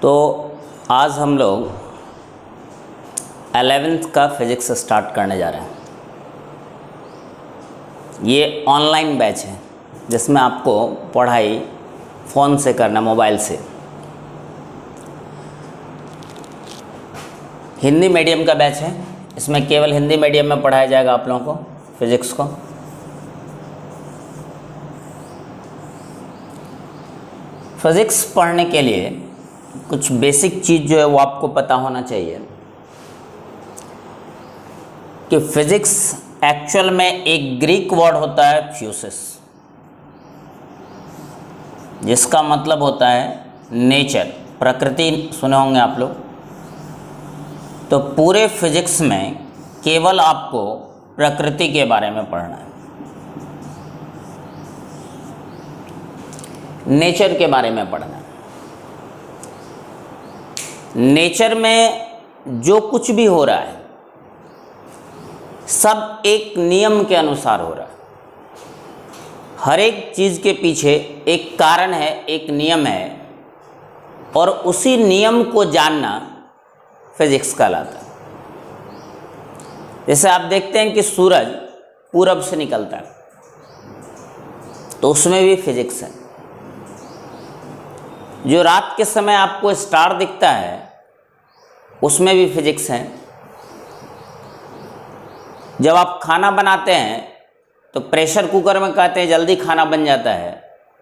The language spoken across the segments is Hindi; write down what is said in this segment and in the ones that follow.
तो आज हम लोग 11th का फिज़िक्स स्टार्ट करने जा रहे हैं। ये ऑनलाइन बैच है जिसमें आपको पढ़ाई फ़ोन से करना, मोबाइल से। हिंदी मीडियम का बैच है, इसमें केवल हिंदी मीडियम में पढ़ाया जाएगा आप लोगों को फिज़िक्स को। फिज़िक्स पढ़ने के लिए कुछ बेसिक चीज़ जो है वो आपको पता होना चाहिए कि फिज़िक्स एक्चुअल में एक ग्रीक वर्ड होता है फ्यूसिस, जिसका मतलब होता है नेचर, प्रकृति। सुने होंगे आप लोग। तो पूरे फिज़िक्स में केवल आपको प्रकृति के बारे में पढ़ना है, नेचर के बारे में पढ़ना है। नेचर में जो कुछ भी हो रहा है सब एक नियम के अनुसार हो रहा है। हर एक चीज़ के पीछे एक कारण है, एक नियम है, और उसी नियम को जानना फिज़िक्स कहलाता है। जैसे आप देखते हैं कि सूरज पूरब से निकलता है, तो उसमें भी फिज़िक्स है। जो रात के समय आपको स्टार दिखता है उसमें भी फिज़िक्स है। जब आप खाना बनाते हैं तो प्रेशर कुकर में कहते हैं जल्दी खाना बन जाता है,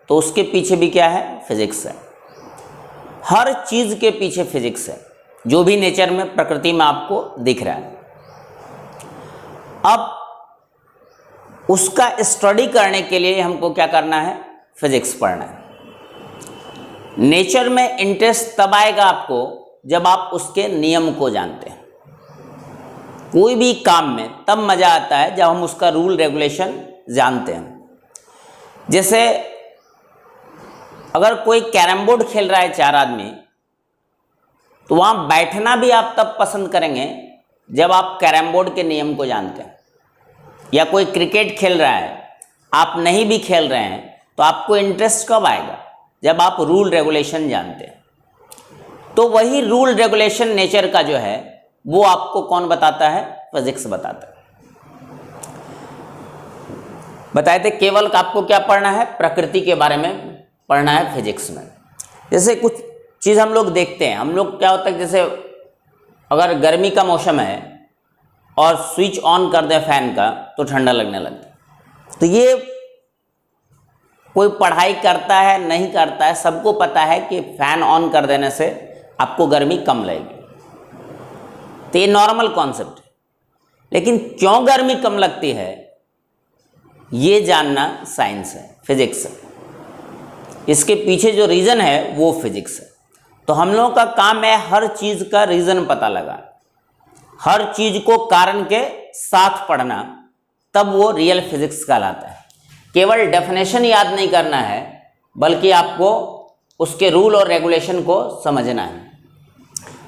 तो उसके पीछे भी क्या है? फिज़िक्स है। हर चीज़ के पीछे फिज़िक्स है, जो भी नेचर में, प्रकृति में आपको दिख रहा है। अब उसका स्टडी करने के लिए हमको क्या करना है? फिज़िक्स पढ़ना है। नेचर में इंटरेस्ट तब आएगा आपको जब आप उसके नियम को जानते हैं। कोई भी काम में तब मज़ा आता है जब हम उसका रूल रेगुलेशन जानते हैं। जैसे अगर कोई कैरम बोर्ड खेल रहा है 4 आदमी, तो वहाँ बैठना भी आप तब पसंद करेंगे जब आप कैरम बोर्ड के नियम को जानते हैं। या कोई क्रिकेट खेल रहा है, आप नहीं भी खेल रहे हैं, तो आपको इंटरेस्ट कब आएगा? जब आप रूल रेगुलेशन जानते हैं। तो वही रूल रेगुलेशन नेचर का जो है वो आपको कौन बताता है? फिज़िक्स बताता है। बताए थे केवल आपको क्या पढ़ना है? प्रकृति के बारे में पढ़ना है फिज़िक्स में। जैसे कुछ चीज़ हम लोग देखते हैं, हम लोग क्या होता है, जैसे अगर गर्मी का मौसम है और स्विच ऑन कर दें फैन का तो ठंडा लगने लगता है। तो ये कोई पढ़ाई करता है नहीं करता है, सबको पता है कि फ़ैन ऑन कर देने से आपको गर्मी कम लगेगी। तो ये नॉर्मल कॉन्सेप्ट है। लेकिन क्यों गर्मी कम लगती है ये जानना साइंस है, फिज़िक्स है। इसके पीछे जो रीज़न है वो फिज़िक्स है। तो हम लोगों का काम है हर चीज़ का रीज़न पता लगा, हर चीज़ को कारण के साथ पढ़ना, तब वो रियल फिज़िक्स कहलाता है। केवल डेफिनेशन याद नहीं करना है, बल्कि आपको उसके रूल और रेगुलेशन को समझना है।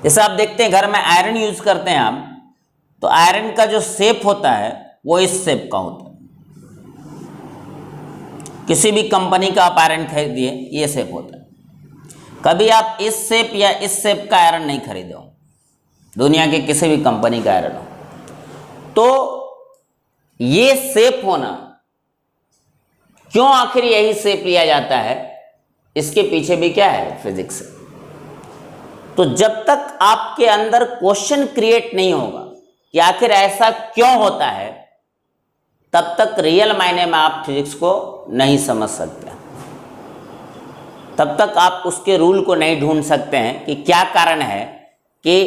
जैसे आप देखते हैं घर में आयरन यूज़ करते हैं आप, तो आयरन का जो शेप होता है वो इस शेप का होता है। किसी भी कंपनी का आप आयरन खरीदिए, ये शेप होता है। कभी आप इस शेप या इस शेप का आयरन नहीं खरीदे हो, दुनिया के किसी भी कंपनी का आयरन हो। तो ये शेप होना, क्यों आखिर यही शेप लिया जाता है, इसके पीछे भी क्या है? फिज़िक्स है। तो जब तक आपके अंदर क्वेश्चन क्रिएट नहीं होगा कि आखिर ऐसा क्यों होता है, तब तक रियल मायने में आप फिज़िक्स को नहीं समझ सकते। तब तक आप उसके रूल को नहीं ढूंढ सकते हैं कि क्या कारण है कि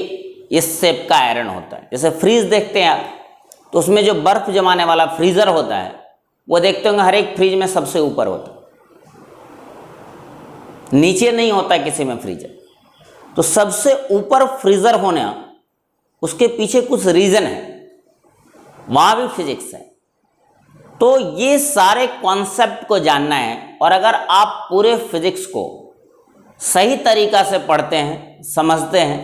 इस शेप का आयरन होता है। जैसे फ्रीज देखते हैं आप, तो उसमें जो बर्फ जमाने वाला फ्रीज़र होता है वो देखते होंगे हर एक फ्रिज में सबसे ऊपर होता है, नीचे नहीं होता किसी में फ्रीजर। तो सबसे ऊपर फ्रीजर होना, उसके पीछे कुछ रीज़न है, वहाँ भी फिज़िक्स है। तो ये सारे कॉन्सेप्ट को जानना है, और अगर आप पूरे फिज़िक्स को सही तरीक़ा से पढ़ते हैं, समझते हैं,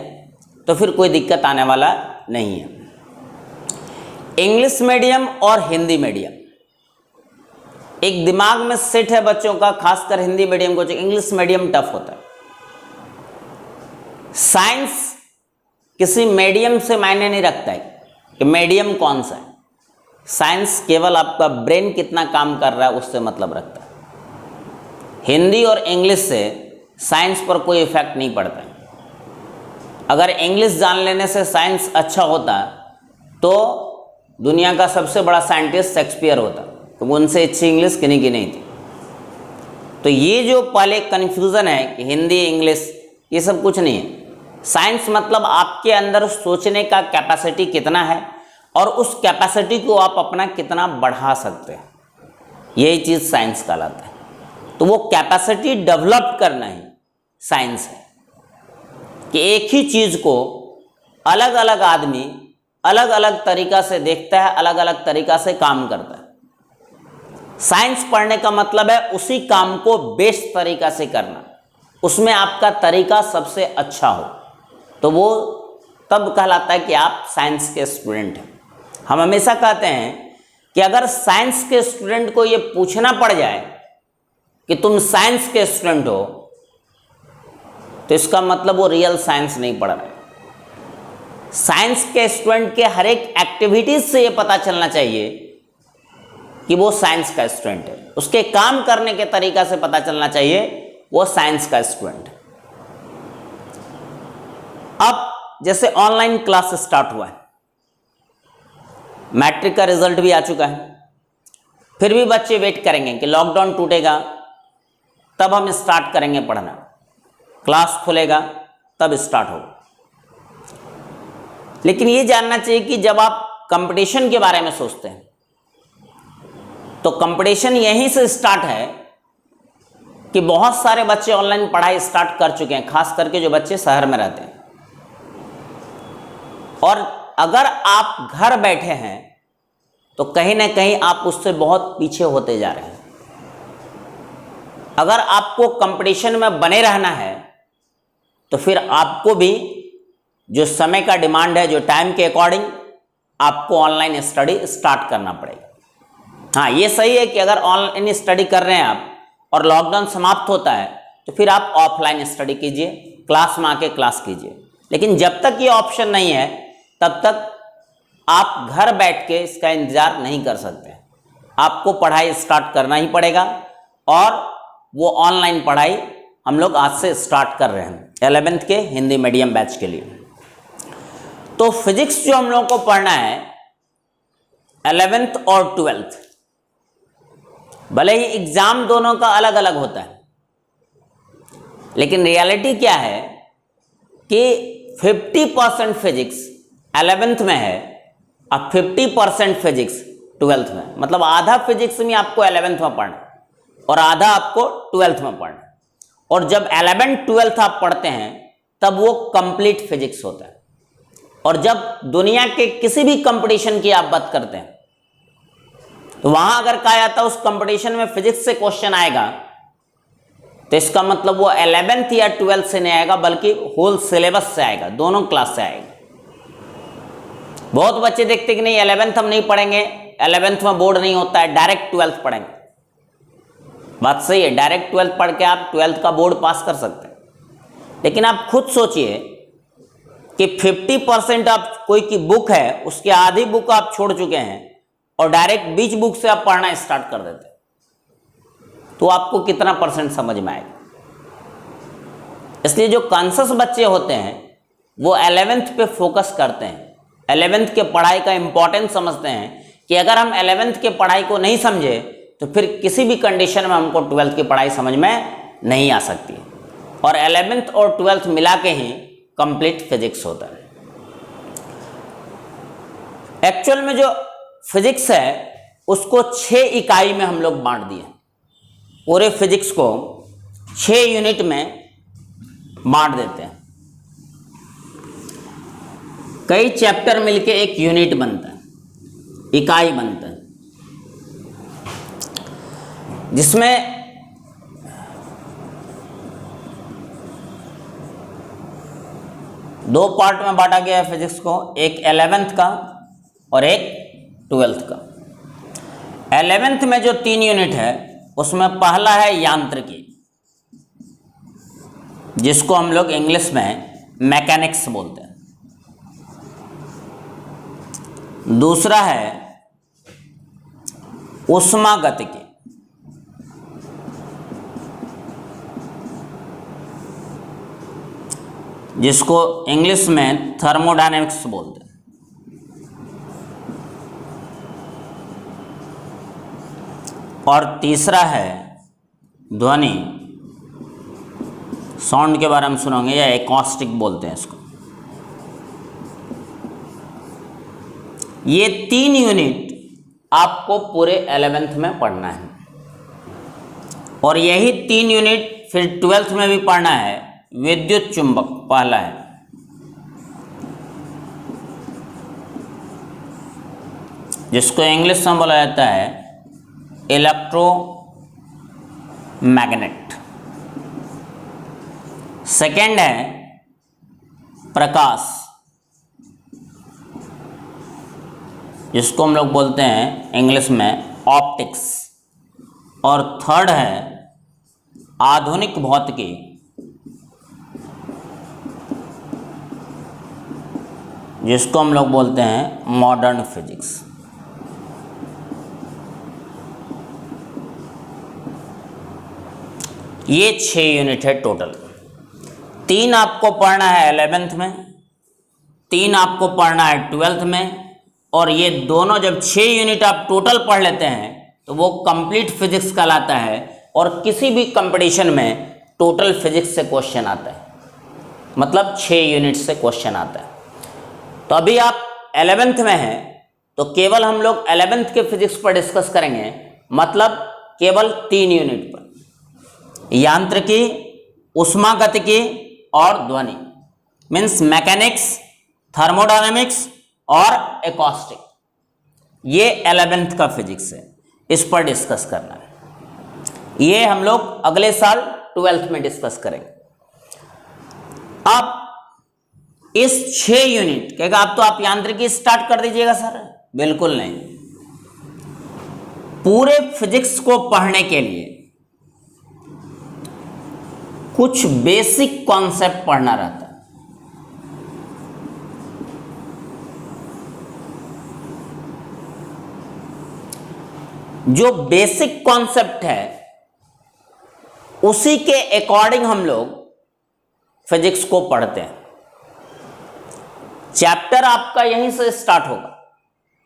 तो फिर कोई दिक्कत आने वाला नहीं है। इंग्लिश मीडियम और हिंदी मीडियम एक दिमाग में सेट है बच्चों का, खासकर हिंदी मीडियम को। इंग्लिश मीडियम टफ होता है, साइंस किसी मीडियम से मायने नहीं रखता है कि मीडियम कौन सा है। साइंस केवल आपका ब्रेन कितना काम कर रहा है उससे मतलब रखता है। हिंदी और इंग्लिश से साइंस पर कोई इफेक्ट नहीं पड़ता है। अगर इंग्लिश जान लेने से साइंस अच्छा होता तो दुनिया का सबसे बड़ा साइंटिस्ट शेक्सपियर होता, तो उनसे अच्छी इंग्लिश किन्हीं की नहीं थी। तो ये जो पहले कन्फ्यूज़न है कि हिंदी इंग्लिश, ये सब कुछ नहीं है। साइंस मतलब आपके अंदर सोचने का कैपेसिटी कितना है और उस कैपेसिटी को आप अपना कितना बढ़ा सकते हैं, यही चीज़ साइंस कहलाता है। तो वो कैपेसिटी डेवलप करना ही साइंस है कि एक ही चीज़ को अलग अलग आदमी अलग अलग तरीक़ा से देखता है, अलग अलग तरीक़ा से काम करता है। साइंस पढ़ने का मतलब है उसी काम को बेस्ट तरीक़ा से करना, उसमें आपका तरीक़ा सबसे अच्छा हो, तो वो तब कहलाता है कि आप साइंस के स्टूडेंट हैं। हम हमेशा कहते हैं कि अगर साइंस के स्टूडेंट को ये पूछना पड़ जाए कि तुम साइंस के स्टूडेंट हो, तो इसका मतलब वो रियल साइंस नहीं पढ़ रहे। साइंस के स्टूडेंट के हर एक एक्टिविटीज से ये पता चलना चाहिए कि वो साइंस का स्टूडेंट है, उसके काम करने के तरीका से पता चलना चाहिए वो साइंस का स्टूडेंट है। अब जैसे ऑनलाइन क्लास स्टार्ट हुआ है, मैट्रिक का रिजल्ट भी आ चुका है, फिर भी बच्चे वेट करेंगे कि लॉकडाउन टूटेगा तब हम स्टार्ट करेंगे पढ़ना, क्लास खुलेगा तब स्टार्ट होगा। लेकिन ये जानना चाहिए कि जब आप कंपटीशन के बारे में सोचते हैं तो कंपटीशन यहीं से स्टार्ट है कि बहुत सारे बच्चे ऑनलाइन पढ़ाई स्टार्ट कर चुके हैं, खास करके जो बच्चे शहर में रहते हैं। और अगर आप घर बैठे हैं तो कहीं ना कहीं आप उससे बहुत पीछे होते जा रहे हैं। अगर आपको कंपटीशन में बने रहना है तो फिर आपको भी जो समय का डिमांड है, जो टाइम के अकॉर्डिंग आपको ऑनलाइन स्टडी स्टार्ट करना पड़ेगा। हाँ, ये सही है कि अगर ऑनलाइन स्टडी कर रहे हैं आप और लॉकडाउन समाप्त होता है तो फिर आप ऑफलाइन स्टडी कीजिए, क्लास में आके क्लास कीजिए। लेकिन जब तक ये ऑप्शन नहीं है तब तक आप घर बैठ के इसका इंतज़ार नहीं कर सकते। आपको पढ़ाई स्टार्ट करना ही पड़ेगा और वो ऑनलाइन पढ़ाई हम लोग आज से स्टार्ट कर रहे हैं 11th के हिंदी मीडियम बैच के लिए। तो फिजिक्स जो हम लोग को पढ़ना है 11th और 12th, भले ही एग्जाम दोनों का अलग अलग होता है, लेकिन रियलिटी क्या है कि 50% फिजिक्स 11th में है और 50% फिजिक्स 12th में। मतलब आधा फिजिक्स में आपको 11th में पढ़ना और आधा आपको 12th में पढ़ना। और जब 11th 12th आप पढ़ते हैं तब वो कंप्लीट फिजिक्स होता है। और जब दुनिया के किसी भी कंपटीशन की आप बात करते हैं तो वहां अगर कहा जाता है उस कंपटीशन में फिजिक्स से क्वेश्चन आएगा तो इसका मतलब वो 11th या 12th से नहीं आएगा बल्कि होल सिलेबस से आएगा, दोनों क्लास से आएगा। बहुत बच्चे देखते कि नहीं 11th हम नहीं पढ़ेंगे, 11th में बोर्ड नहीं होता है, डायरेक्ट 12th पढ़ेंगे। बात सही है, डायरेक्ट 12th पढ़ के आप 12th का बोर्ड पास कर सकते हैं। लेकिन आप खुद सोचिए कि 50% आप कोई की बुक है उसके आधी बुक आप छोड़ चुके हैं और डायरेक्ट बीच बुक से आप पढ़ना स्टार्ट कर देते हैं, तो आपको कितना % समझ में आएगा। इसलिए जो कॉन्शियस बच्चे होते हैं वो 11th पे फोकस करते हैं, 11th के पढ़ाई का इंपॉर्टेंस समझते हैं कि अगर हम 11th के पढ़ाई को नहीं समझे तो फिर किसी भी कंडीशन में हमको 12th की पढ़ाई समझ में नहीं आ सकती। और 11th और 12th मिला के ही कंप्लीट फिजिक्स होता है। एक्चुअल में जो फिजिक्स है उसको 6 इकाई में हम लोग बांट दिए। पूरे फिजिक्स को 6 यूनिट में बांट देते हैं। कई चैप्टर मिलके एक यूनिट बनता है, इकाई बनता है, जिसमें दो पार्ट में बांटा गया है फिजिक्स को, एक 11th का और एक 12th का। 11th में जो 3 यूनिट है उसमें पहला है यांत्रिकी, जिसको हम लोग इंग्लिश में मैकेनिक्स बोलते हैं। दूसरा है ऊष्मागतिकी, जिसको इंग्लिश में थर्मोडायनेमिक्स बोलते हैं। और तीसरा है ध्वनि, साउंड के बारे में सुनोगे, या एकॉस्टिक बोलते हैं इसको। ये 3 यूनिट आपको पूरे 11th में पढ़ना है, और यही 3 यूनिट फिर 12th में भी पढ़ना है। विद्युत चुंबक पहला है, जिसको इंग्लिश में बोला जाता है इलेक्ट्रोमैग्नेट। सेकंड है प्रकाश, जिसको हम लोग बोलते हैं इंग्लिश में ऑप्टिक्स। और थर्ड है आधुनिक भौतिकी, जिसको हम लोग बोलते हैं मॉडर्न फिजिक्स। ये 6 यूनिट है टोटल। 3 आपको पढ़ना है 11th में, 3 आपको पढ़ना है 12th में, और ये दोनों जब 6 यूनिट आप टोटल पढ़ लेते हैं तो वो कंप्लीट फिजिक्स कहलाता है। और किसी भी कंपटीशन में टोटल फिजिक्स से क्वेश्चन आता है, मतलब 6 यूनिट से क्वेश्चन आता है। तो अभी आप 11th में हैं, तो केवल हम लोग 11th के फिजिक्स पर डिस्कस करेंगे, मतलब केवल 3 यूनिट पर, यांत्रिकी, ऊष्मागतिकी और ध्वनि, मीन्स मैकेनिक्स, थर्मोडायनेमिक्स और एकॉस्टिक। ये 11th का फिजिक्स है, इस पर डिस्कस करना है। ये हम लोग अगले साल 12th में डिस्कस करेंगे। अब इस 6 यूनिट कहेगा आप तो आप यांत्रिकी स्टार्ट कर दीजिएगा सर, बिल्कुल नहीं। पूरे फिजिक्स को पढ़ने के लिए कुछ बेसिक कॉन्सेप्ट पढ़ना रहता है। जो बेसिक कॉन्सेप्ट है उसी के अकॉर्डिंग हम लोग फिजिक्स को पढ़ते हैं। चैप्टर आपका यहीं से स्टार्ट होगा,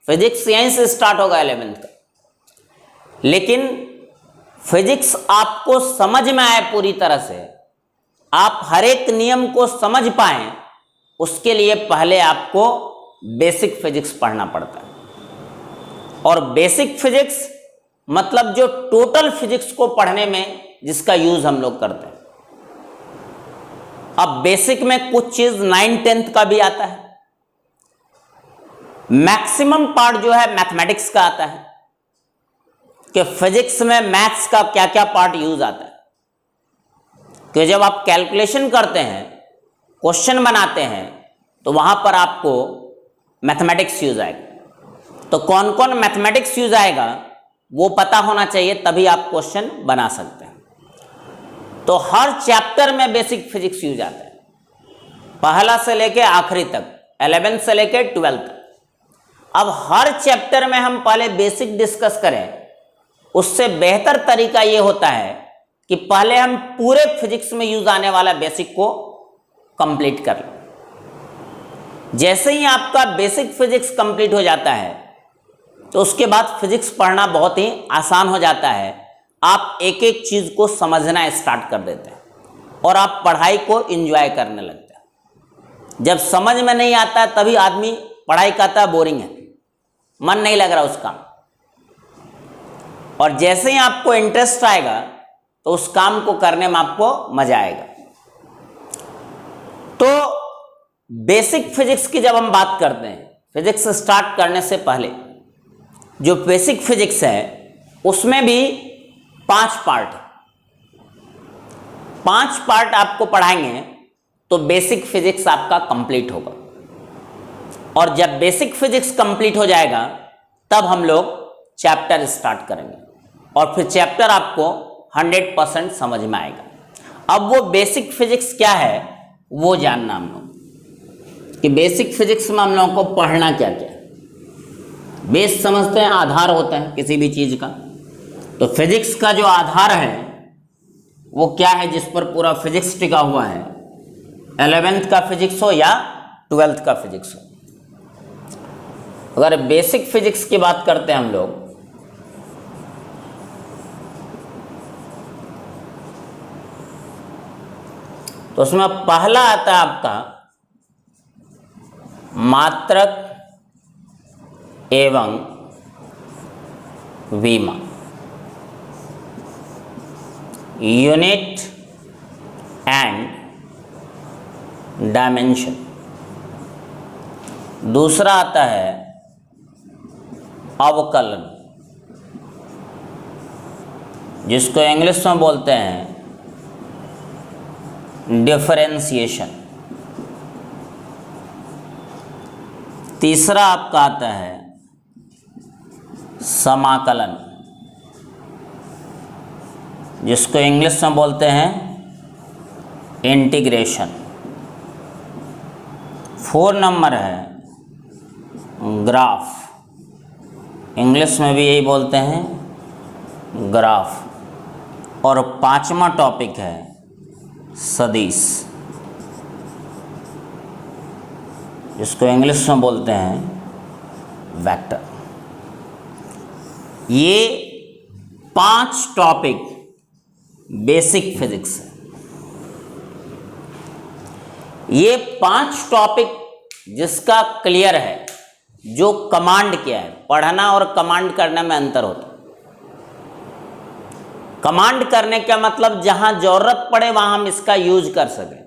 फिजिक्स यहीं से स्टार्ट होगा 11th का। लेकिन फिजिक्स आपको समझ में आए पूरी तरह से, आप हर एक नियम को समझ पाएं, उसके लिए पहले आपको बेसिक फिजिक्स पढ़ना पड़ता है। और बेसिक फिजिक्स मतलब जो टोटल फिजिक्स को पढ़ने में जिसका यूज हम लोग करते हैं। अब बेसिक में कुछ चीज 9-10th का भी आता है, मैक्सिमम पार्ट जो है मैथमेटिक्स का आता है, कि फिजिक्स में मैथ्स का क्या क्या पार्ट यूज आता है। कि जब आप कैलकुलेशन करते हैं, क्वेश्चन बनाते हैं, तो वहां पर आपको मैथमेटिक्स यूज आएगा। तो कौन कौन मैथमेटिक्स यूज आएगा वो पता होना चाहिए, तभी आप क्वेश्चन बना सकते हैं। तो हर चैप्टर में बेसिक फिजिक्स यूज आता है, पहला से लेके आखिरी तक, 11th से लेके 12th तक। अब हर चैप्टर में हम पहले बेसिक डिस्कस करें, उससे बेहतर तरीका ये होता है कि पहले हम पूरे फिजिक्स में यूज आने वाला बेसिक को कंप्लीट कर लें। जैसे ही आपका बेसिक फिजिक्स कंप्लीट हो जाता है, तो उसके बाद फिजिक्स पढ़ना बहुत ही आसान हो जाता है। आप एक एक चीज को समझना स्टार्ट कर देते हैं और आप पढ़ाई को एंजॉय करने लगते हैं। जब समझ में नहीं आता तभी आदमी पढ़ाई कहता है बोरिंग है, मन नहीं लग रहा उसका। और जैसे ही आपको इंटरेस्ट आएगा तो उस काम को करने में आपको मजा आएगा। तो बेसिक फिजिक्स की जब हम बात करते हैं, फिजिक्स स्टार्ट करने से पहले जो बेसिक फिजिक्स है उसमें भी 5 पार्ट है। 5 पार्ट आपको पढ़ाएंगे तो बेसिक फिजिक्स आपका कंप्लीट होगा। और जब बेसिक फिजिक्स कंप्लीट हो जाएगा तब हम लोग चैप्टर स्टार्ट करेंगे, और फिर चैप्टर आपको 100% समझ में आएगा। अब वो बेसिक फिजिक्स क्या है वो जानना हम लोग कि बेसिक फिजिक्स में हम लोगों को पढ़ना क्या क्या है। बेस समझते हैं, आधार होता है किसी भी चीज़ का। तो फिजिक्स का जो आधार है वो क्या है, जिस पर पूरा फिजिक्स टिका हुआ है, 11th का फिजिक्स हो या 12th का फिजिक्स हो। अगर बेसिक फिजिक्स की बात करते हैं हम लोग, तो उसमें पहला आता है आपका मात्रक एवं विमा, यूनिट एंड डायमेंशन। दूसरा आता है अवकलन, जिसको इंग्लिश में बोलते हैं डिफरेंशिएशन। तीसरा आपका आता है समाकलन, जिसको इंग्लिश में बोलते हैं इंटीग्रेशन। 4 नंबर है ग्राफ, इंग्लिश में भी यही बोलते हैं ग्राफ। और 5वां टॉपिक है सदिश, जिसको इंग्लिश में बोलते हैं वेक्टर। ये 5 टॉपिक बेसिक फिजिक्स है। ये 5 टॉपिक जिसका क्लियर है, जो कमांड क्या है, पढ़ना और कमांड करने में अंतर होता है। कमांड करने का मतलब जहां जरूरत पड़े वहां हम इसका यूज कर सकें,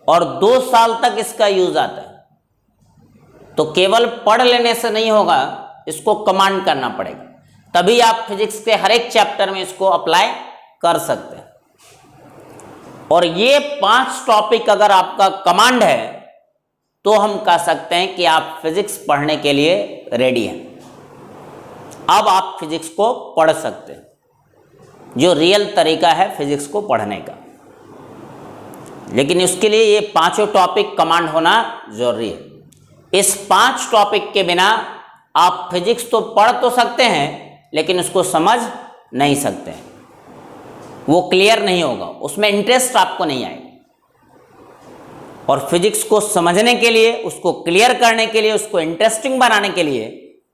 और 2 साल तक इसका यूज आता है। तो केवल पढ़ लेने से नहीं होगा, इसको कमांड करना पड़ेगा, तभी आप फिजिक्स के हर एक चैप्टर में इसको अप्लाई कर सकते हैं। और ये 5 टॉपिक अगर आपका कमांड है तो हम कह सकते हैं कि आप फिजिक्स पढ़ने के लिए रेडी हैं। अब आप फिजिक्स को पढ़ सकते हैं, जो रियल तरीका है फिजिक्स को पढ़ने का। लेकिन उसके लिए ये 5 टॉपिक कमांड होना जरूरी है। इस 5 टॉपिक के बिना आप फिजिक्स तो पढ़ तो सकते हैं, लेकिन उसको समझ नहीं सकते हैं, वो क्लियर नहीं होगा, उसमें इंटरेस्ट आपको नहीं आएगा। और फिजिक्स को समझने के लिए, उसको क्लियर करने के लिए, उसको इंटरेस्टिंग बनाने के लिए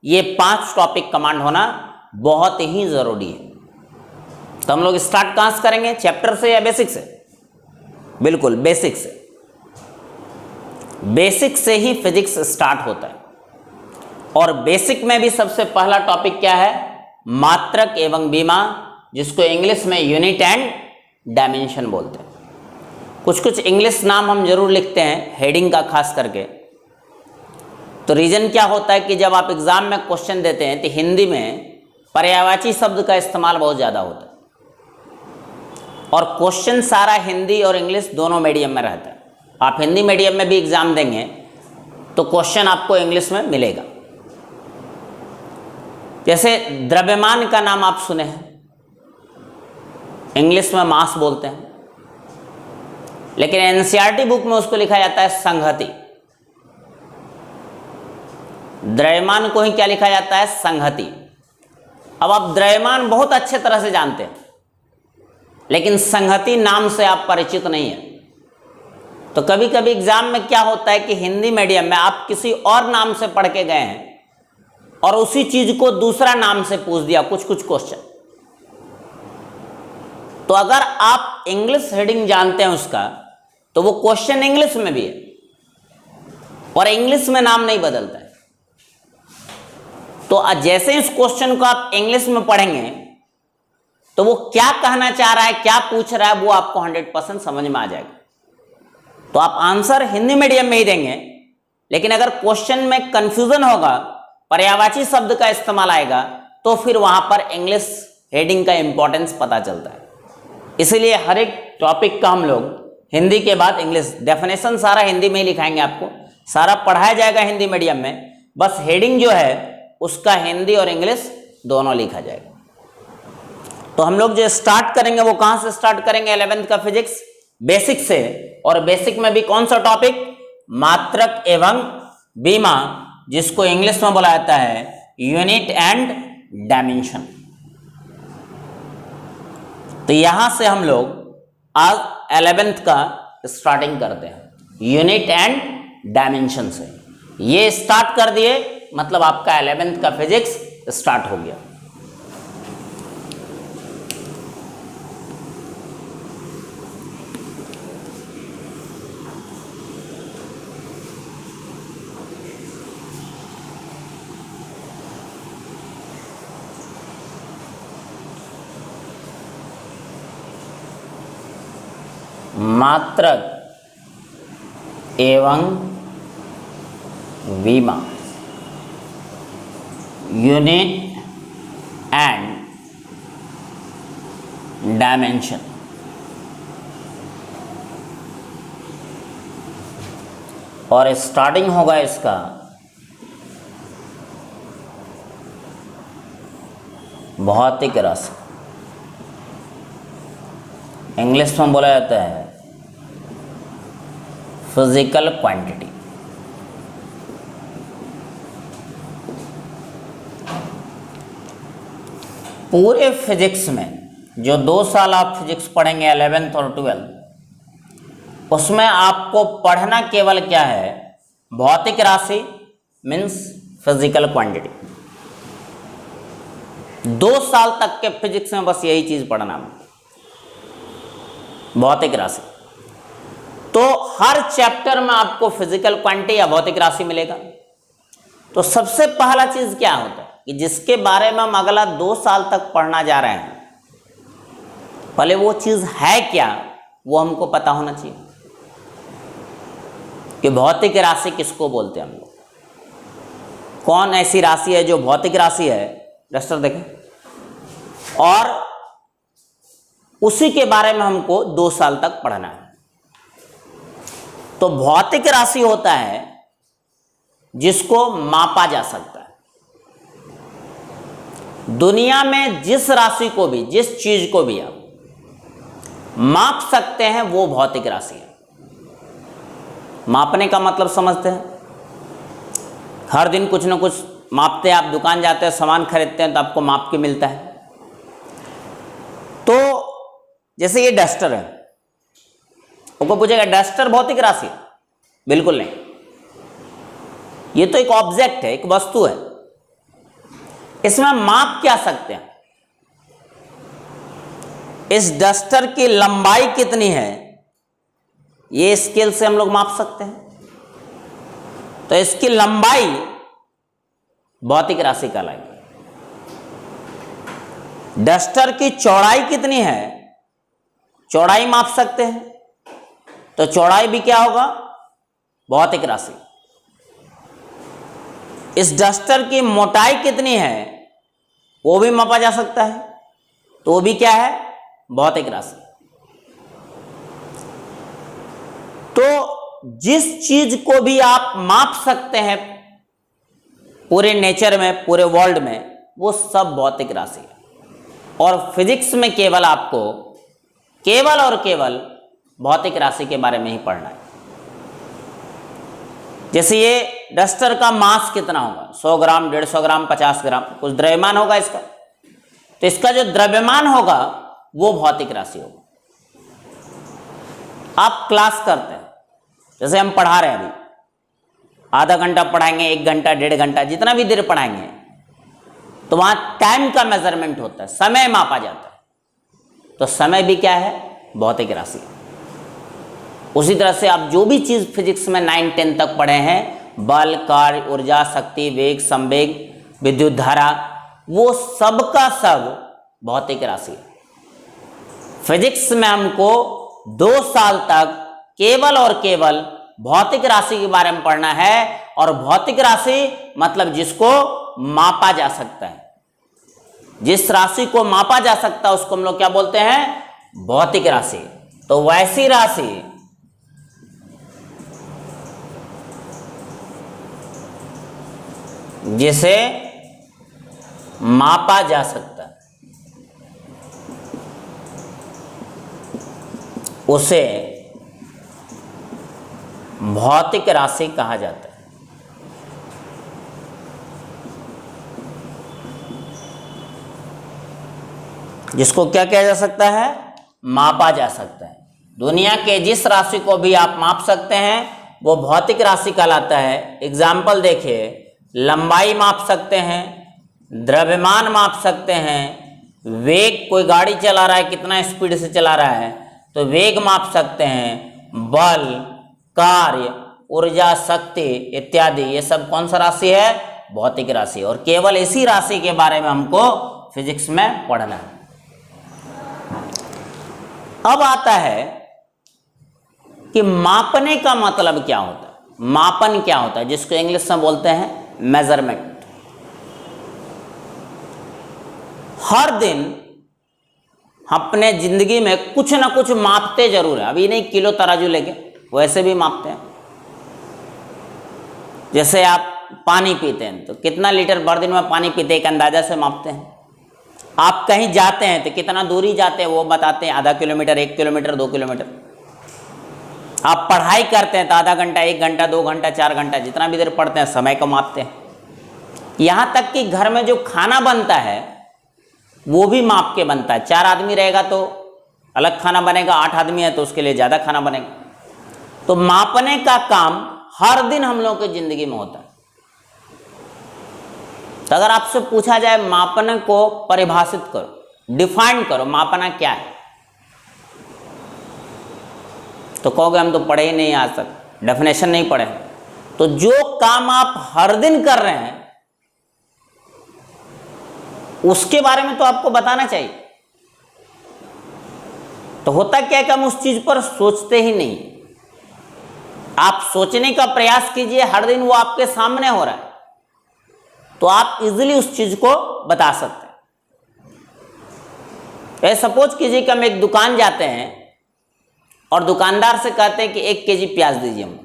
ये 5 टॉपिक कमांड होना बहुत ही जरूरी है। तो हम लोग स्टार्ट कहां से करेंगे, चैप्टर से या बेसिक से? बिल्कुल बेसिक से। बेसिक से ही फिजिक्स स्टार्ट होता है। और बेसिक में भी सबसे पहला टॉपिक क्या है, मात्रक एवं विमा, जिसको इंग्लिश में यूनिट एंड डायमेंशन बोलते हैं। कुछ कुछ इंग्लिश नाम हम जरूर लिखते हैं, हेडिंग का खास करके। तो रीजन क्या होता है कि जब आप एग्जाम में क्वेश्चन देते हैं तो हिंदी में पर्यायवाची शब्द का इस्तेमाल बहुत ज़्यादा होता है, और क्वेश्चन सारा हिंदी और इंग्लिश दोनों मीडियम में रहता है। आप हिंदी मीडियम में भी एग्जाम देंगे तो क्वेश्चन आपको इंग्लिश में मिलेगा। जैसे द्रव्यमान का नाम आप सुने हैं, इंग्लिश में मास बोलते हैं, लेकिन एनसीईआरटी बुक में उसको लिखा जाता है संहति। द्रव्यमान को ही क्या लिखा जाता है, संहति। अब आप द्रव्यमान बहुत अच्छे तरह से जानते हैं, लेकिन संहति नाम से आप परिचित नहीं है। तो कभी कभी एग्जाम में क्या होता है कि हिंदी मीडियम में आप किसी और नाम से पढ़ के गए हैं और उसी चीज को दूसरा नाम से पूछ दिया, कुछ कुछ क्वेश्चन। तो अगर आप इंग्लिश हेडिंग जानते हैं उसका, तो वो क्वेश्चन इंग्लिश में भी है और इंग्लिश में नाम नहीं बदलता है। तो जैसे इस क्वेश्चन को आप इंग्लिश में पढ़ेंगे तो वो क्या कहना चाह रहा है, क्या पूछ रहा है, वो आपको 100% समझ में आ जाएगा। तो आप आंसर हिंदी मीडियम में ही देंगे, लेकिन अगर क्वेश्चन में कंफ्यूजन होगा, पर्यायवाची शब्द का इस्तेमाल आएगा, तो फिर वहां पर इंग्लिश हेडिंग का इंपॉर्टेंस पता चलता है। इसीलिए हर एक टॉपिक का हम लोग हिंदी के बाद इंग्लिश, डेफिनेशन सारा हिंदी में ही लिखाएंगे, आपको सारा पढ़ाया जाएगा हिंदी मीडियम में, बस हेडिंग जो है उसका हिंदी और इंग्लिश दोनों लिखा जाएगा। तो हम लोग जो स्टार्ट करेंगे वो कहाँ से स्टार्ट करेंगे, 11th का फिजिक्स बेसिक से, और बेसिक में भी कौन सा टॉपिक, मात्रक एवं बीमा, जिसको इंग्लिश में बोला जाता है यूनिट एंड डायमेंशन। तो यहां से हम लोग आज 11th का स्टार्टिंग करते हैं, यूनिट एंड डायमेंशन से। ये स्टार्ट कर दिए मतलब आपका 11th का फिजिक्स स्टार्ट हो गया। मात्रक एवं विमा, यूनिट एंड डायमेंशन। और स्टार्टिंग होगा इसका भौतिक राशि, इंग्लिश में बोला जाता है फिजिकल क्वांटिटी। पूरे फिजिक्स में जो 2 साल आप फिजिक्स पढ़ेंगे 11th और 12th, उसमें आपको पढ़ना केवल क्या है, भौतिक राशि मीन्स फिजिकल क्वांटिटी। 2 साल तक के फिजिक्स में बस यही चीज पढ़ना, भौतिक राशि। तो हर चैप्टर में आपको फिजिकल क्वांटिटी या भौतिक राशि मिलेगा। तो सबसे पहला चीज क्या होता है कि जिसके बारे में हम अगला 2 साल तक पढ़ना जा रहे हैं, पहले वो चीज है क्या वो हमको पता होना चाहिए कि भौतिक राशि किसको बोलते हैं हम लोग, कौन ऐसी राशि है जो भौतिक राशि है। रजिस्टर देखें, और उसी के बारे में हमको 2 साल तक पढ़ना है। तो भौतिक राशि होता है जिसको मापा जा सकता है। दुनिया में जिस राशि को भी, जिस चीज को भी आप माप सकते हैं वो भौतिक राशि है। मापने का मतलब समझते हैं, हर दिन कुछ ना कुछ मापते हैं। आप दुकान जाते हैं, सामान खरीदते हैं तो आपको माप के मिलता है। तो जैसे ये डस्टर है, उनको पूछेगा डस्टर भौतिक राशि? बिल्कुल नहीं, ये तो एक ऑब्जेक्ट है, एक वस्तु है। इसमें माप क्या सकते हैं, इस डस्टर की लंबाई कितनी है, ये स्केल से हम लोग माप सकते हैं। तो इसकी लंबाई भौतिक राशि कहलाएगी। डस्टर की चौड़ाई कितनी है, चौड़ाई माप सकते हैं, तो चौड़ाई भी क्या होगा, भौतिक राशि। इस डस्टर की मोटाई कितनी है वो भी मापा जा सकता है, तो वो भी क्या है, भौतिक राशि। तो जिस चीज को भी आप माप सकते हैं पूरे नेचर में, पूरे वर्ल्ड में, वो सब भौतिक राशि है। और फिजिक्स में केवल आपको केवल और केवल भौतिक राशि के बारे में ही पढ़ना है। जैसे ये डस्टर का मास कितना होगा, 100 ग्राम, 150 ग्राम, 50 ग्राम, कुछ द्रव्यमान होगा इसका। तो इसका जो द्रव्यमान होगा वो भौतिक राशि होगा। आप क्लास करते हैं, जैसे हम पढ़ा रहे हैं अभी, आधा घंटा पढ़ाएंगे, 1 घंटा, 1.5 घंटा, जितना भी देर पढ़ाएंगे, तो वहां टाइम का मेजरमेंट होता है, समय मापा जाता है। तो समय भी क्या है, भौतिक राशि। उसी तरह से आप जो भी चीज फिजिक्स में 9, 10 तक पढ़े हैं, बल, कार्य, ऊर्जा, शक्ति, वेग, संवेग, विद्युत धारा, वो सब का सब भौतिक राशि है। फिजिक्स में हमको 2 साल तक केवल और केवल भौतिक राशि के बारे में पढ़ना है। और भौतिक राशि मतलब जिसको मापा जा सकता है, जिस राशि को मापा जा सकता है उसको हम लोग क्या बोलते हैं, भौतिक राशि। तो वैसी राशि जिसे मापा जा सकता है। उसे भौतिक राशि कहा जाता है। जिसको क्या किया जा सकता है? मापा जा सकता है। दुनिया के जिस राशि को भी आप माप सकते हैं वो भौतिक राशि कहलाता है। एग्जाम्पल देखिए, लंबाई माप सकते हैं, द्रव्यमान माप सकते हैं, वेग, कोई गाड़ी चला रहा है कितना स्पीड से चला रहा है तो वेग माप सकते हैं, बल, कार्य, ऊर्जा, शक्ति इत्यादि, ये सब कौन सा राशि है? भौतिक राशि। और केवल इसी राशि के बारे में हमको फिजिक्स में पढ़ना है। अब आता है कि मापने का मतलब क्या होता है, मापन क्या होता है, जिसको इंग्लिश में बोलते हैं मेजरमेंट। हर दिन अपने जिंदगी में कुछ ना कुछ मापते जरूर है। अभी नहीं किलो तराजू लेके, वैसे भी मापते हैं। जैसे आप पानी पीते हैं तो कितना लीटर भर दिन में पानी पीते हैं, एक अंदाजा से मापते हैं। आप कहीं जाते हैं तो कितना दूरी जाते हैं वो बताते हैं, आधा किलोमीटर, 1 किलोमीटर, 2 किलोमीटर। आप पढ़ाई करते हैं तो आधा घंटा, 1 घंटा, 2 घंटा, 4 घंटा, जितना भी देर पढ़ते हैं समय को मापते हैं। यहाँ तक कि घर में जो खाना बनता है वो भी माप के बनता है। 4 आदमी रहेगा तो अलग खाना बनेगा, 8 आदमी है तो उसके लिए ज़्यादा खाना बनेगा। तो मापने का काम हर दिन हम लोगों की जिंदगी में होता है। तो अगर आपसे पूछा जाए मापन को परिभाषित करो, डिफाइन करो, मापना क्या है, तो कहोगे हम तो पढ़े ही नहीं आज तक, डेफिनेशन नहीं पढ़े। तो जो काम आप हर दिन कर रहे हैं उसके बारे में तो आपको बताना चाहिए। तो होता क्या है कि हम उस चीज पर सोचते ही नहीं। आप सोचने का प्रयास कीजिए, हर दिन वो आपके सामने हो रहा है तो आप इजीली उस चीज को बता सकते हैं। सपोज कीजिए कि हम एक दुकान जाते हैं और दुकानदार से कहते हैं कि 1 केजी प्याज दीजिए हमको।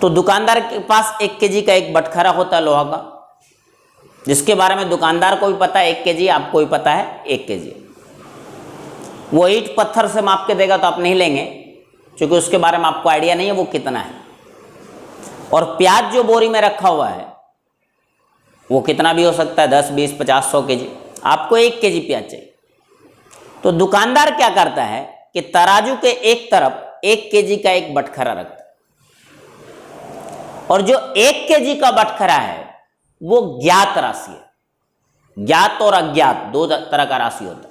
तो दुकानदार के पास 1 केजी का एक बटखरा होता है लोहा का, जिसके बारे में दुकानदार को भी पता है 1 केजी, आपको भी पता है 1 केजी। वो ईंट पत्थर से माप के देगा तो आप नहीं लेंगे, क्योंकि उसके बारे में आपको आइडिया नहीं है वो कितना है। और प्याज जो बोरी में रखा हुआ है वो कितना भी हो सकता है, 10, 20, 50, 100 केजी। आपको 1 केजी प्याज चाहिए। तो दुकानदार क्या करता है कि तराजू के एक तरफ 1 केजी का एक बटखरा रखता है, और जो 1 केजी का बटखरा है वो ज्ञात राशि है। ज्ञात और अज्ञात 2 तरह का राशि होता है।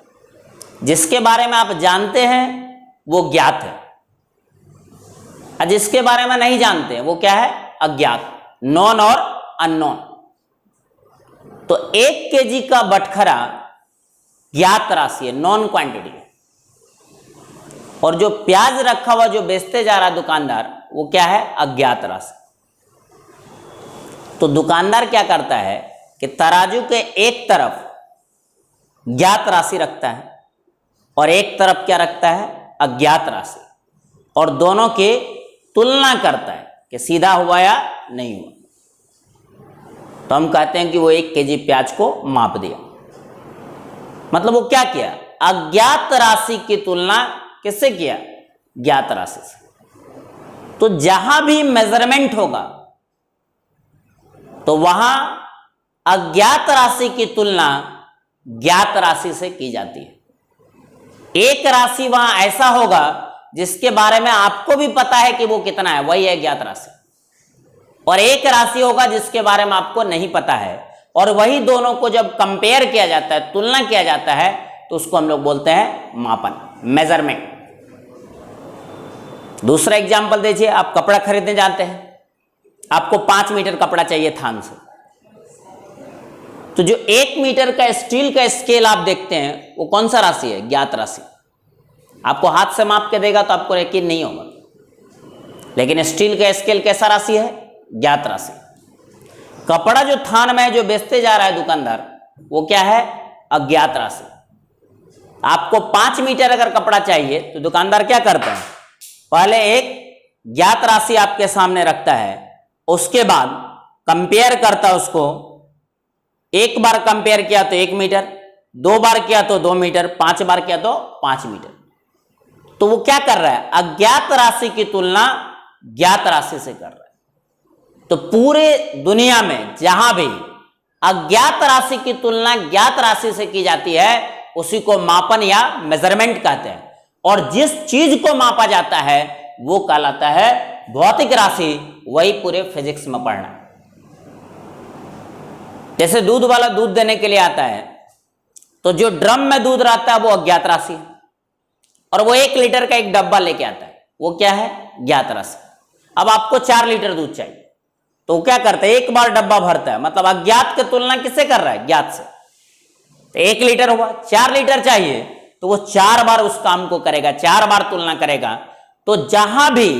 जिसके बारे में आप जानते हैं वो ज्ञात है, और जिसके बारे में नहीं जानते हैं वो क्या है? अज्ञात, नॉन और अननोन। तो 1 केजी का बटखरा ज्ञात राशि है, नॉन क्वांटिटी। और जो प्याज रखा हुआ जो बेचते जा रहा है दुकानदार, वो क्या है? अज्ञात राशि। तो दुकानदार क्या करता है कि तराजू के एक तरफ ज्ञात राशि रखता है और एक तरफ क्या रखता है? अज्ञात राशि, और दोनों की तुलना करता है कि सीधा हुआ या नहीं हुआ। तो हम कहते हैं कि वो 1 केजी प्याज को माप दिया। मतलब वो क्या किया? अज्ञात राशि की तुलना किससे किया? ज्ञात राशि से। तो जहां भी मेजरमेंट होगा तो वहां अज्ञात राशि की तुलना ज्ञात राशि से की जाती है। एक राशि वहां ऐसा होगा जिसके बारे में आपको भी पता है कि वो कितना है, वही है ज्ञात राशि। और एक राशि होगा जिसके बारे में आपको नहीं पता है, और वही दोनों को जब कंपेयर किया जाता है, तुलना किया जाता है, तो उसको हम लोग बोलते हैं मापन, मेजरमेंट। दूसरा एग्जांपल देखिए, आप कपड़ा खरीदने जाते हैं, आपको 5 मीटर कपड़ा चाहिए थान से। तो जो 1 मीटर का स्टील का स्केल आप देखते हैं वो कौन सा राशि है? ज्ञात राशि। आपको हाथ से माप के देगा तो आपको यकीन नहीं होगा, लेकिन स्टील का स्केल कैसा राशि है? ज्ञात राशि। कपड़ा जो थान में जो बेचते जा रहा है दुकानदार, वो क्या है? अज्ञात राशि। आपको 5 मीटर अगर कपड़ा चाहिए तो दुकानदार क्या करता है? पहले एक ज्ञात राशि आपके सामने रखता है, उसके बाद कंपेयर करता है उसको। एक बार कंपेयर किया तो 1 मीटर, 2 बार किया तो 2 मीटर, 5 बार किया तो 5 मीटर। तो वो क्या कर रहा है, अज्ञात राशि की तुलना ज्ञात राशि से कर रहा है। तो पूरे दुनिया में जहां भी अज्ञात राशि की तुलना ज्ञात राशि से की जाती है उसी को मापन या मेजरमेंट कहते हैं, और जिस चीज को मापा जाता है वो कहलाता है भौतिक राशि। वही पूरे फिजिक्स में पढ़ना। जैसे दूध वाला दूध देने के लिए आता है तो जो ड्रम में दूध रहता है वो अज्ञात राशि है, और वो 1 लीटर का एक डब्बा लेके आता है, वो क्या है, ज्ञात राशि। अब आपको 4 लीटर दूध चाहिए तो वो क्या करता है, एक बार डब्बा भरता है, मतलब अज्ञात की तुलना किससे कर रहा है, ज्ञात से। तो 1 लीटर हुआ, 4 लीटर चाहिए तो वो 4 बार उस काम को करेगा, 4 बार तुलना करेगा। तो जहां भी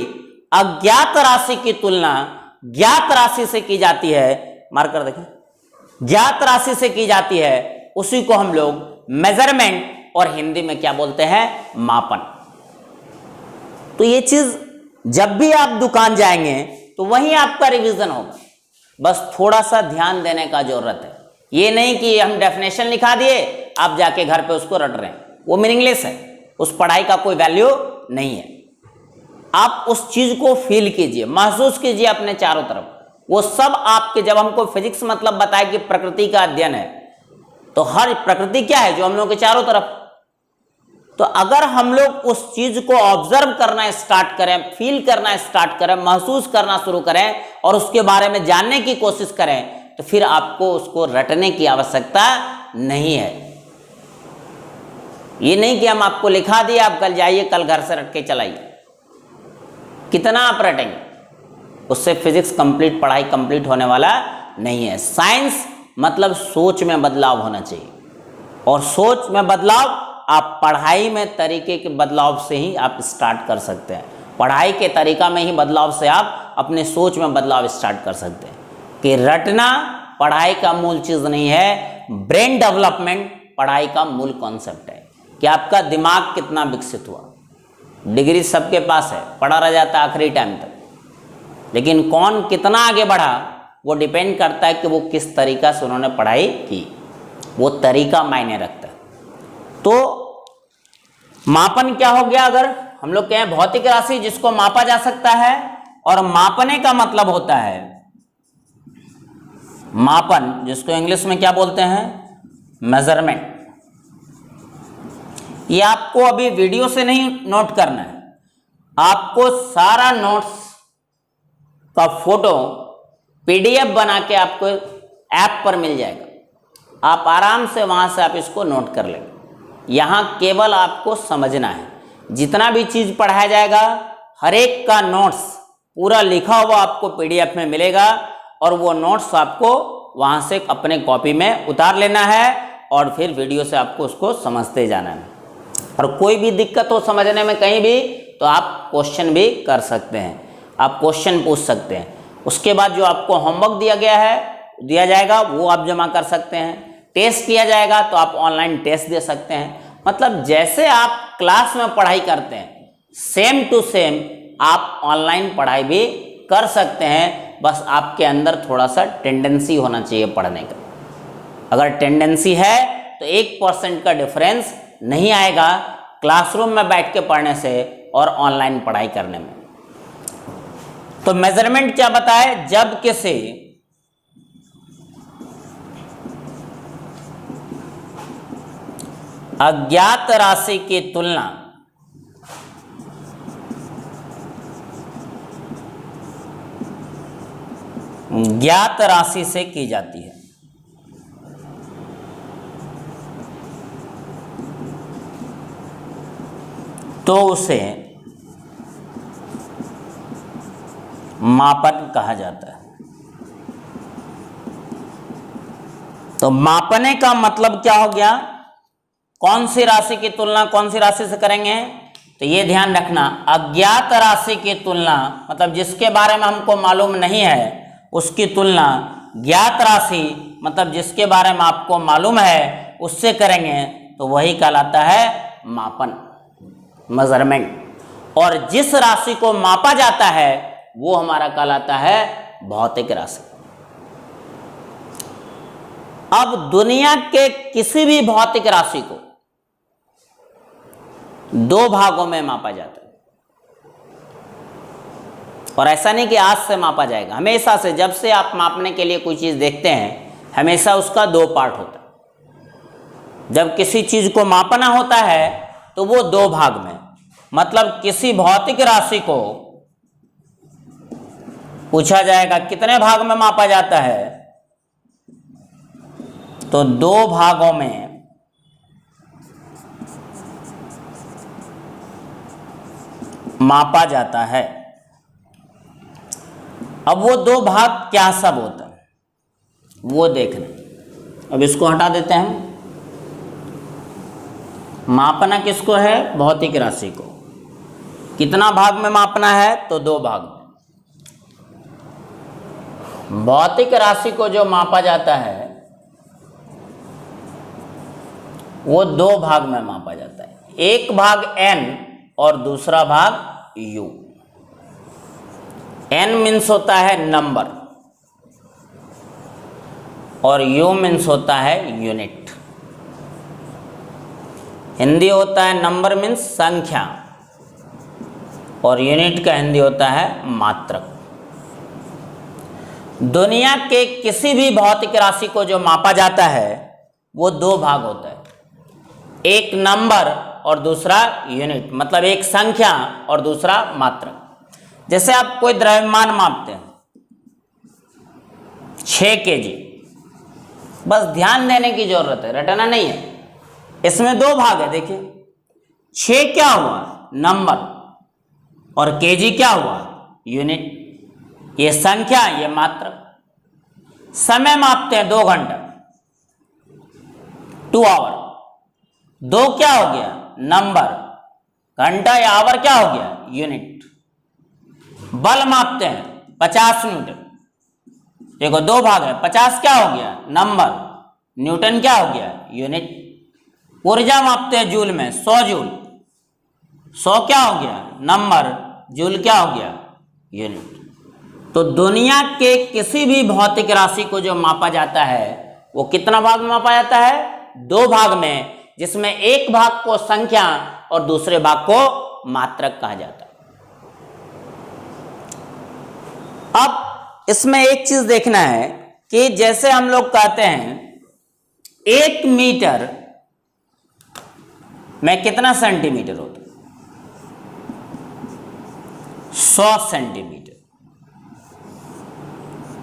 अज्ञात राशि की तुलना ज्ञात राशि से की जाती है, मार्कर देखें, ज्ञात राशि से की जाती है, उसी को हम लोग मेजरमेंट और हिंदी में क्या बोलते हैं, मापन। तो ये चीज जब भी आप दुकान जाएंगे तो वहीं आपका रिवीजन होगा, बस थोड़ा सा ध्यान देने का जरूरत है। ये नहीं कि हम डेफिनेशन लिखा दिए आप जाके घर पे उसको रट रहे हैं, वो मीनिंगलेस है, उस पढ़ाई का कोई वैल्यू नहीं है। आप उस चीज को फील कीजिए, महसूस कीजिए अपने चारों तरफ। वो सब आपके, जब हमको फिजिक्स मतलब बताया कि प्रकृति का अध्ययन है, तो हर प्रकृति क्या है, जो हम लोग के चारों तरफ। तो अगर हम लोग उस चीज को ऑब्जर्व करना स्टार्ट करें, फील करना स्टार्ट करें, महसूस करना शुरू करें और उसके बारे में जानने की कोशिश करें, तो फिर आपको उसको रटने की आवश्यकता नहीं है। ये नहीं कि हम आपको लिखा दिए, आप कल जाइए, कल घर से रट के चलाइए। कितना आप रटेंगे, उससे फिजिक्स कंप्लीट, पढ़ाई कंप्लीट होने वाला नहीं है। साइंस मतलब सोच में बदलाव होना चाहिए, और सोच में बदलाव आप पढ़ाई में तरीके के बदलाव से ही आप स्टार्ट कर सकते हैं। पढ़ाई के तरीका में ही बदलाव से आप अपने सोच में बदलाव स्टार्ट कर सकते हैं। कि रटना पढ़ाई का मूल चीज नहीं है, ब्रेन डेवलपमेंट पढ़ाई का मूल कॉन्सेप्ट है। कि आपका दिमाग कितना विकसित हुआ। डिग्री सबके पास है, पढ़ा रह जाता है आखिरी टाइम तक, लेकिन कौन कितना आगे बढ़ा वो डिपेंड करता है कि वो किस तरीका से उन्होंने पढ़ाई की, वो तरीका मायने रखता है। तो मापन क्या हो गया, अगर हम लोग कहें भौतिक राशि जिसको मापा जा सकता है, और मापने का मतलब होता है मापन, जिसको इंग्लिश में क्या बोलते हैं, मेजरमेंट। ये आपको अभी वीडियो से नहीं नोट करना है, आपको सारा नोट्स का फोटो PDF बना के आपको ऐप पर मिल जाएगा। आप आराम से वहां से आप इसको नोट कर लेंगे। यहाँ केवल आपको समझना है, जितना भी चीज पढ़ाया जाएगा हर एक का नोट्स पूरा लिखा हुआ आपको PDF में मिलेगा, और वो नोट्स आपको वहां से अपने कॉपी में उतार लेना है, और फिर वीडियो से आपको उसको समझते जाना है। और कोई भी दिक्कत हो समझने में कहीं भी, तो आप क्वेश्चन भी कर सकते हैं, आप क्वेश्चन पूछ सकते हैं। उसके बाद जो आपको होमवर्क दिया जाएगा वो आप जमा कर सकते हैं। टेस्ट किया जाएगा तो आप ऑनलाइन टेस्ट दे सकते हैं। मतलब जैसे आप क्लास में पढ़ाई करते हैं, सेम टू सेम आप ऑनलाइन पढ़ाई भी कर सकते हैं। बस आपके अंदर थोड़ा सा टेंडेंसी होना चाहिए पढ़ने का। अगर टेंडेंसी है तो 1% का डिफरेंस नहीं आएगा क्लासरूम में बैठ के पढ़ने से और ऑनलाइन पढ़ाई करने में। तो मेजरमेंट क्या बताए, जब किसी अज्ञात राशि की तुलना ज्ञात राशि से की जाती है, तो उसे मापन कहा जाता है। तो मापने का मतलब क्या हो गया, कौन सी राशि की तुलना कौन सी राशि से करेंगे, तो ये ध्यान रखना, अज्ञात राशि की तुलना मतलब जिसके बारे में हमको मालूम नहीं है उसकी तुलना ज्ञात राशि मतलब जिसके बारे में आपको मालूम है उससे करेंगे, तो वही कहलाता है मापन, मेजरमेंट। और जिस राशि को मापा जाता है वो हमारा कहलाता है भौतिक राशि। अब दुनिया के किसी भी भौतिक राशि को दो भागों में मापा जाता है, और ऐसा नहीं कि आज से मापा जाएगा, हमेशा से, जब से आप मापने के लिए कोई चीज देखते हैं हमेशा उसका दो पार्ट होता है। जब किसी चीज को मापना होता है तो वो दो भाग में, मतलब किसी भौतिक राशि को पूछा जाएगा कितने भाग में मापा जाता है, तो दो भागों में मापा जाता है। अब वो दो भाग क्या सब होता है वो देखना। अब इसको हटा देते हैं। मापना किसको है? भौतिक राशि को। कितना भाग में मापना है? तो दो भाग में। भौतिक राशि को जो मापा जाता है वो दो भाग में मापा जाता है, एक भाग n और दूसरा भाग u। n मीन्स होता है नंबर और u मीन्स होता है यूनिट। हिंदी होता है नंबर मीन्स संख्या और यूनिट का हिंदी होता है मात्रक। दुनिया के किसी भी भौतिक राशि को जो मापा जाता है वो दो भाग होता है, एक नंबर और दूसरा यूनिट, मतलब एक संख्या और दूसरा मात्रक। जैसे आप कोई द्रव्यमान मापते हैं 6 kg, बस ध्यान देने की जरूरत है, रटना नहीं है। इसमें दो भाग है, देखिए 6 क्या हुआ? नंबर, और kg क्या हुआ? यूनिट। ये संख्या, ये मात्रक। समय मापते हैं 2 घंटा, 2 आवर। दो क्या हो गया? नंबर। घंटा या आवर क्या हो गया? यूनिट। बल मापते हैं 50 न्यूटन, देखो दो भाग है, 50 क्या हो गया? नंबर, न्यूटन क्या हो गया? यूनिट। ऊर्जा मापते हैं जूल में 100 जूल, 100 क्या हो गया? नंबर, जूल क्या हो गया? यूनिट। तो दुनिया के किसी भी भौतिक राशि को जो मापा जाता है वो कितना भाग में मापा जाता है? दो भाग में, जिसमें एक भाग को संख्या और दूसरे भाग को मात्रक कहा जाता है। अब इसमें एक चीज देखना है कि जैसे हम लोग कहते हैं 1 मीटर में कितना सेंटीमीटर होता है? 100 सेंटीमीटर।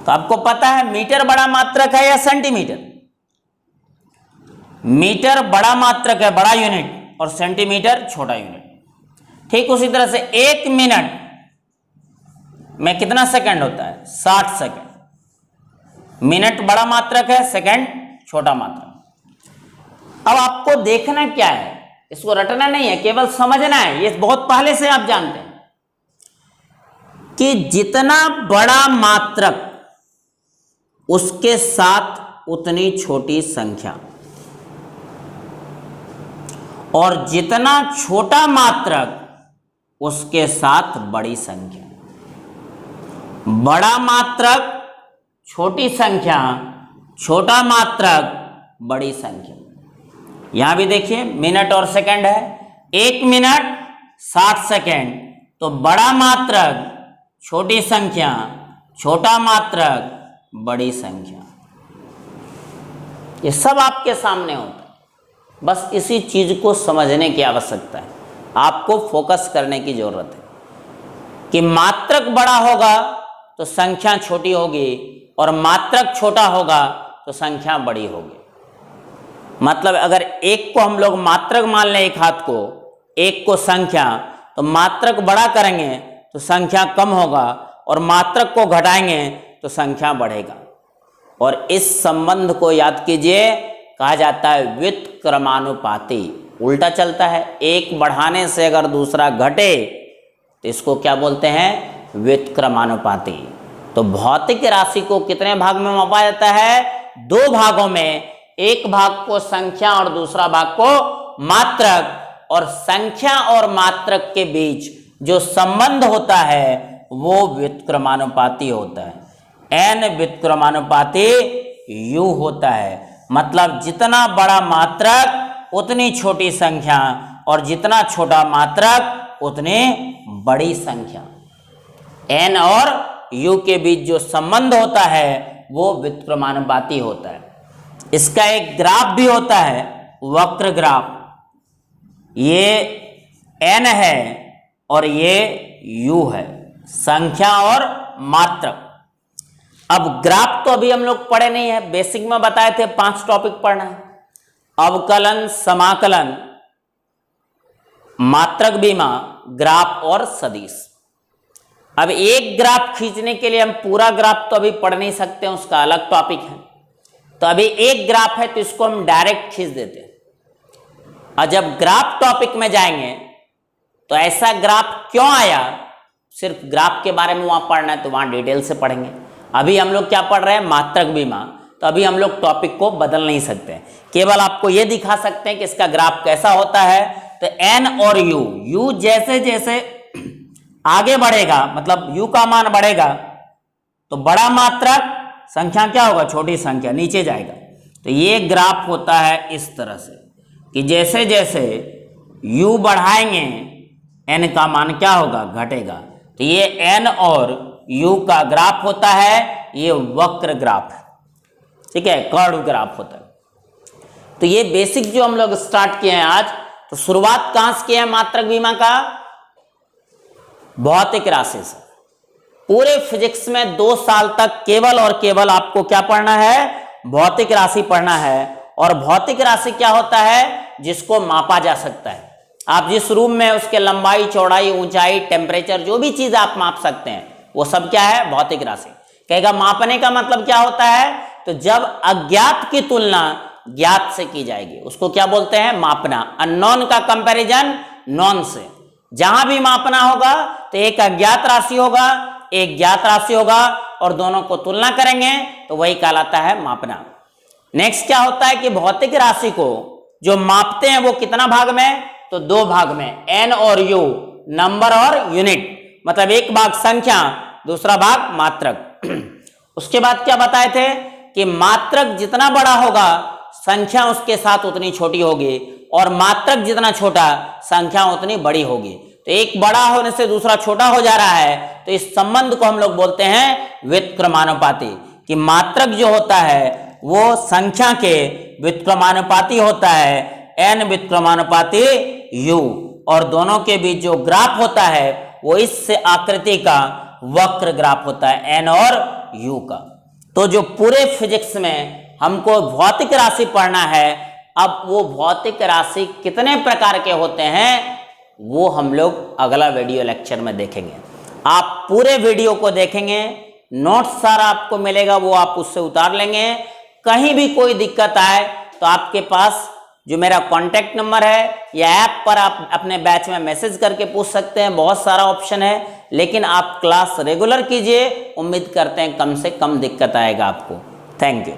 तो आपको पता है मीटर बड़ा मात्रक है या सेंटीमीटर? मीटर बड़ा मात्रक है, बड़ा यूनिट, और सेंटीमीटर छोटा यूनिट। ठीक उसी तरह से 1 मिनट में कितना सेकंड होता है? 60 सेकंड। मिनट बड़ा मात्रक है, सेकंड छोटा मात्रक। अब आपको देखना क्या है, इसको रटना नहीं है, केवल समझना है। ये बहुत पहले से आप जानते हैं कि जितना बड़ा मात्रक उसके साथ उतनी छोटी संख्या, और जितना छोटा मात्रक उसके साथ बड़ी संख्या। बड़ा मात्रक छोटी संख्या, छोटा मात्रक बड़ी संख्या। यहां भी देखिए मिनट और सेकंड है, 1 मिनट 60 सेकंड। तो बड़ा मात्रक छोटी संख्या, छोटा मात्रक बड़ी संख्या। ये सब आपके सामने होता है, बस इसी चीज को समझने की आवश्यकता है। आपको फोकस करने की जरूरत है कि मात्रक बड़ा होगा तो संख्या छोटी होगी, और मात्रक छोटा होगा तो संख्या बड़ी होगी। मतलब अगर एक को हम लोग मात्रक मान लें, एक हाथ को, एक को संख्या, तो मात्रक बड़ा करेंगे तो संख्या कम होगा, और मात्रक को घटाएंगे तो संख्या बढ़ेगा। और इस संबंध को याद कीजिए, कहा जाता है व्युत्क्रमानुपाती। उल्टा चलता है, एक बढ़ाने से अगर दूसरा घटे तो इसको क्या बोलते हैं? व्युत्क्रमानुपाती। तो भौतिक राशि को कितने भाग में मापा जाता है? दो भागों में, एक भाग को संख्या और दूसरा भाग को मात्रक। और संख्या और मात्रक के बीच जो संबंध होता है वो व्युत्क्रमानुपाती होता है। n व्युत्क्रमानुपाती u होता है। मतलब जितना बड़ा मात्रक उतनी छोटी संख्या, और जितना छोटा मात्रक उतनी बड़ी संख्या। n और u के बीच जो संबंध होता है वो व्युत्क्रमानुपाती होता है। इसका एक ग्राफ भी होता है, वक्र ग्राफ। ये n है और ये u है, संख्या और मात्रक। अब ग्राफ तो अभी हम लोग पढ़े नहीं है, बेसिक में बताए थे 5 टॉपिक पढ़ना है। अवकलन, समाकलन, मात्रक बीमा, ग्राफ और सदिश। अब एक ग्राफ खींचने के लिए हम पूरा ग्राफ तो अभी पढ़ नहीं सकते हैं, उसका अलग टॉपिक है। तो अभी एक ग्राफ है तो इसको हम डायरेक्ट खींच देते हैं। और जब ग्राफ टॉपिक में जाएंगे तो ऐसा ग्राफ क्यों आया, सिर्फ ग्राफ के बारे में वहां पढ़ना है तो वहां डिटेल से पढ़ेंगे। अभी हम लोग क्या पढ़ रहे हैं, मात्रक बीमा। तो अभी हम लोग टॉपिक को बदल नहीं सकते, केवल आपको यह दिखा सकते हैं कि इसका ग्राफ कैसा होता है। तो n और u जैसे जैसे आगे बढ़ेगा, मतलब u का मान बढ़ेगा तो बड़ा मात्रक संख्या क्या होगा, छोटी संख्या नीचे जाएगा। तो ये ग्राफ होता है इस तरह से कि जैसे जैसे u बढ़ाएंगे n का मान क्या होगा, घटेगा। तो ये n और u का ग्राफ होता है, ये वक्र ग्राफ, ठीक है, कर्व ग्राफ होता है। तो ये बेसिक जो हम लोग स्टार्ट किए हैं आज, तो शुरुआत कहां से किए हैं मात्रक बीमा का, भौतिक राशि से। पूरे फिजिक्स में 2 साल तक केवल और केवल आपको क्या पढ़ना है, भौतिक राशि पढ़ना है। और भौतिक राशि क्या होता है, जिसको मापा जा सकता है। आप जिस रूम में उसके लंबाई, चौड़ाई, ऊंचाई, टेम्परेचर, जो भी चीज आप माप सकते हैं वो सब क्या है, भौतिक राशि। कहेगा मापने का मतलब क्या होता है, तो जब अज्ञात की तुलना ज्ञात से की जाएगी उसको क्या बोलते हैं, मापना। अननोन का कंपैरिजन नॉन से। जहां भी मापना होगा तो एक अज्ञात राशि होगा, एक ज्ञात राशि होगा, और दोनों को तुलना करेंगे तो वही कहलाता है मापना। नेक्स्ट क्या होता है कि भौतिक राशि को जो मापते हैं वो कितना भाग में, तो 2 भाग में, n और u, नंबर और यूनिट। मतलब एक भाग संख्या, दूसरा भाग मात्रक। उसके बाद क्या बताए थे कि मात्रक जितना बड़ा होगा संख्या उसके साथ उतनी छोटी होगी, और मात्रक जितना छोटा संख्या उतनी बड़ी होगी। तो एक बड़ा होने से दूसरा छोटा हो जा रहा है, तो इस संबंध को हम लोग बोलते हैं व्युत्क्रमानुपाती। कि मात्रक जो होता है वो संख्या के व्युत्क्रमानुपाती होता है, n व्युत्क्रमानुपाती u, और दोनों के बीच जो ग्राफ होता है वो इस आकृति का वक्र ग्राफ होता है, n और u का। तो जो पूरे फिजिक्स में हमको भौतिक राशि पढ़ना है, अब वो भौतिक राशि कितने प्रकार के होते हैं वो हम लोग अगला वीडियो लेक्चर में देखेंगे। आप पूरे वीडियो को देखेंगे, नोट्स सारा आपको मिलेगा, वो आप उससे उतार लेंगे। कहीं भी कोई दिक्कत आए तो आपके पास जो मेरा कॉन्टैक्ट नंबर है या ऐप पर आप अपने बैच में मैसेज करके पूछ सकते हैं। बहुत सारा ऑप्शन है, लेकिन आप क्लास रेगुलर कीजिए, उम्मीद करते हैं कम से कम दिक्कत आएगा आपको। Thank you.